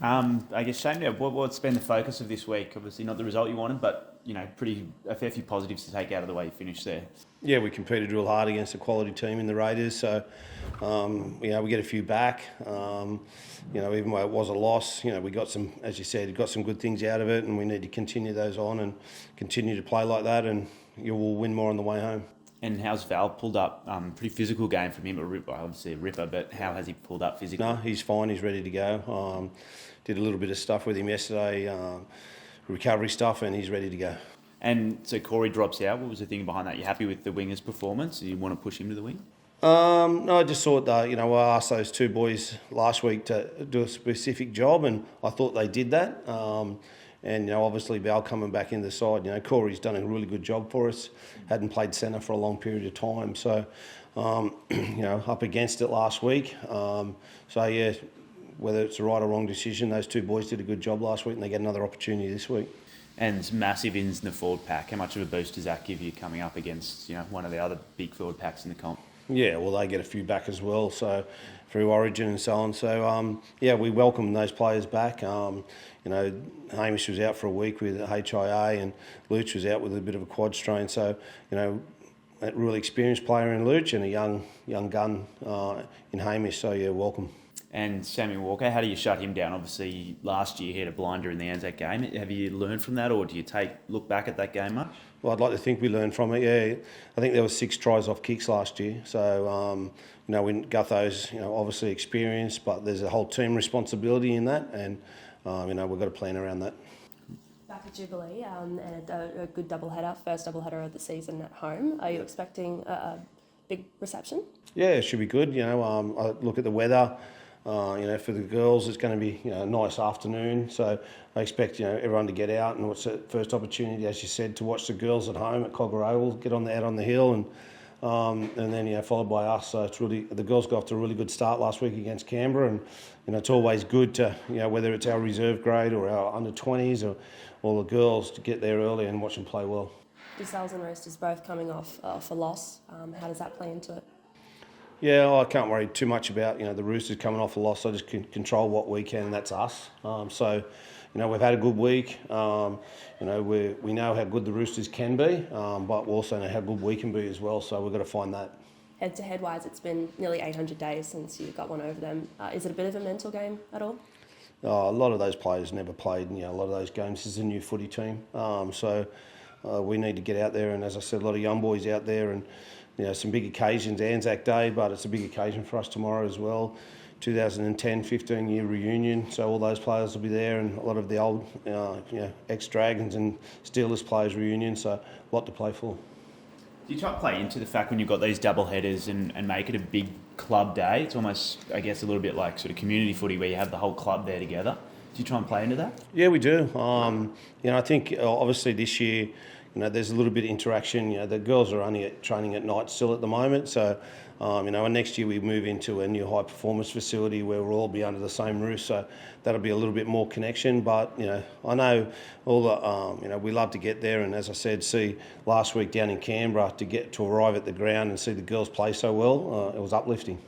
I guess, Shane, what's been the focus of this week? Obviously not the result you wanted, but, a fair few positives to take out of the way you finished there. Yeah, we competed real hard against a quality team in the Raiders, so, we get a few back. Even though it was a loss, we got some, as you said, got some good things out of it, and we need to continue those on and continue to play like that, and you will win more on the way home. And how's Val pulled up? Pretty physical game from him, obviously a ripper, but how has he pulled up physically? No, he's fine. He's ready to go. Did a little bit of stuff with him yesterday, recovery stuff, and he's ready to go. And so Corey drops out. What was the thing behind that? You happy with the winger's performance? Do you want to push him to the wing? No, I just thought that, I asked those two boys last week to do a specific job, and I thought they did that. And, obviously Val coming back in the side, Corey's done a really good job for us. Hadn't played centre for a long period of time. So, up against it last week. Whether it's the right or wrong decision, those two boys did a good job last week and they get another opportunity this week. And massive ins in the forward pack. How much of a boost does that give you coming up against, one of the other big forward packs in the comp? Yeah, well, they get a few back as well, so through Origin and so on. So, we welcome those players back. Hamish was out for a week with HIA and Luch was out with a bit of a quad strain. So, a really experienced player in Luch and a young gun in Hamish. So, welcome. And Sammy Walker, how do you shut him down? Obviously, last year he had a blinder in the Anzac game. Have you learned from that, or do you look back at that game much? Well, I'd like to think we learned from it, yeah. I think there were 6 tries off kicks last year. So, Gutho's, obviously experienced, but there's a whole team responsibility in that, and, we've got a plan around that. Back at Jubilee, and a good doubleheader, first doubleheader of the season at home. Are you expecting a big reception? Yeah, it should be good. I look at the weather. For the girls, it's going to be a nice afternoon. So I expect everyone to get out, and it's the first opportunity, as you said, to watch the girls at home at Cogra Oval, get out on the hill, and then followed by us. So it's really, the girls got off to a really good start last week against Canberra, and it's always good to whether it's our reserve grade or our under 20s or the girls, to get there early and watch them play well. Yourselves and Roosters both coming off a loss. How does that play into it? Yeah, I can't worry too much about the Roosters coming off a loss. I just can control what we can, and that's us. We've had a good week. We know how good the Roosters can be, but we also know how good we can be as well. So we've got to find that. Head-to-head wise, it's been nearly 800 days since you got one over them. Is it a bit of a mental game at all? A lot of those players never played. A lot of those games. This is a new footy team, we need to get out there. And as I said, a lot of young boys out there, and some big occasions, Anzac Day, but it's a big occasion for us tomorrow as well. 2010 15-year reunion, so all those players will be there, and a lot of the old ex-Dragons and Steelers players reunion, so a lot to play for. Do you try to play into the fact when you've got these double headers and make it a big club day? It's almost, I guess, a little bit like sort of community footy where you have the whole club there together. Do you try and play into that? Yeah, we do. I think obviously this year, there's a little bit of interaction. The girls are only training at night still at the moment. So, and next year we move into a new high performance facility where we'll all be under the same roof. So that'll be a little bit more connection. But, I know all the, we love to get there. And as I said, see last week down in Canberra to arrive at the ground and see the girls play so well, it was uplifting.